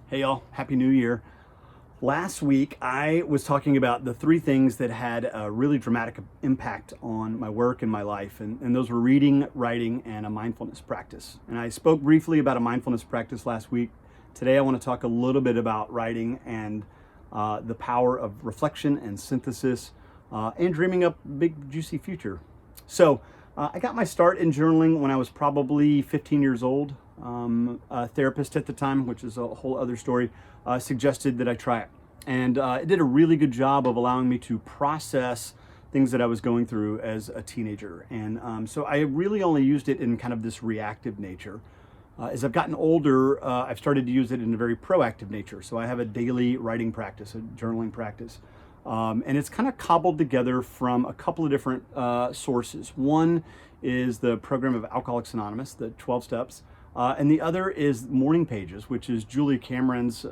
Hey y'all, Happy New Year. Last week I was talking about the three things that had a really dramatic impact on my work and my life, and those were reading, writing, and a mindfulness practice. And I spoke briefly about a mindfulness practice last week. Today I want to talk a little bit about writing and the power of reflection and synthesis and dreaming up a big juicy future. So I got my start in journaling when I was probably 15 years old. A therapist at the time, which is a whole other story, suggested that I try it. And it did a really good job of allowing me to process things that I was going through as a teenager. And so I really only used it in kind of this reactive nature. As I've gotten older, I've started to use it in a very proactive nature. So I have a daily writing practice, a journaling practice. And it's kind of cobbled together from a couple of different sources. One is the program of Alcoholics Anonymous, the 12 steps. And the other is Morning Pages, which is Julia Cameron's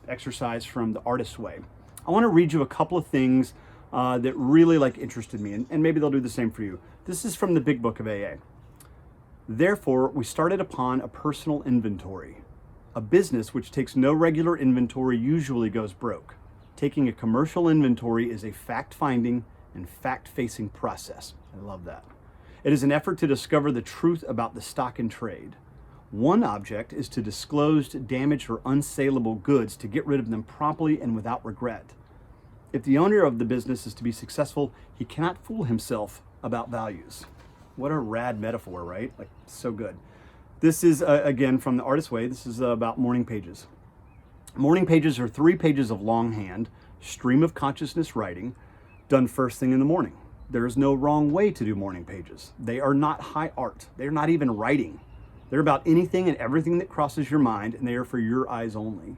exercise from The Artist's Way. I want to read you a couple of things that really interested me, and maybe they'll do the same for you. This is from the Big Book of AA. Therefore, we started upon a personal inventory. A business which takes no regular inventory usually goes broke. Taking a commercial inventory is a fact-finding and fact-facing process. I love that. It is an effort to discover the truth about the stock in trade. One object is to disclose damaged or unsaleable goods to get rid of them promptly and without regret. If the owner of the business is to be successful, he cannot fool himself about values. What a rad metaphor, right? So good. This is, again, from The Artist's Way. This is about morning pages. Morning pages are 3 pages of longhand, stream of consciousness writing, done first thing in the morning. There is no wrong way to do morning pages. They are not high art. They're not even writing. They're about anything and everything that crosses your mind, and they are for your eyes only.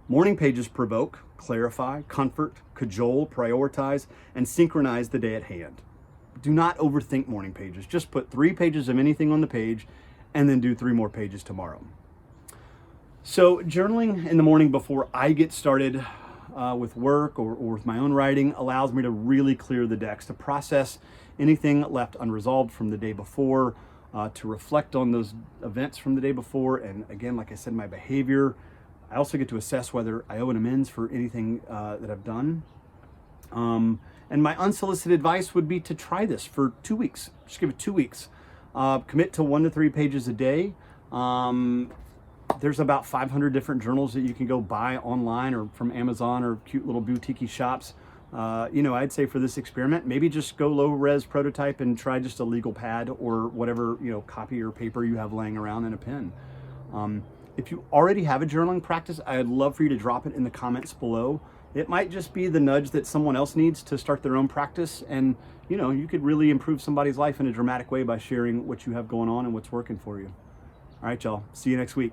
Morning pages provoke, clarify, comfort, cajole, prioritize, and synchronize the day at hand. Do not overthink morning pages. Just put 3 pages of anything on the page and then do 3 more pages tomorrow. So journaling in the morning before I get started with work or with my own writing allows me to really clear the decks, to process anything left unresolved from the day before, to reflect on those events from the day before, and again, like I said, my behavior. I also get to assess whether I owe an amends for anything that I've done. And my unsolicited advice would be to try this for 2 weeks. Just give it 2 weeks. Commit to 1 to 3 pages a day. There's about 500 different journals that you can go buy online or from Amazon or cute little boutique shops. I'd say for this experiment, maybe just go low res prototype and try just a legal pad or whatever, copy or paper you have laying around and a pen. If you already have a journaling practice, I'd love for you to drop it in the comments below. It might just be the nudge that someone else needs to start their own practice. And, you could really improve somebody's life in a dramatic way by sharing what you have going on and what's working for you. All right, y'all. See you next week.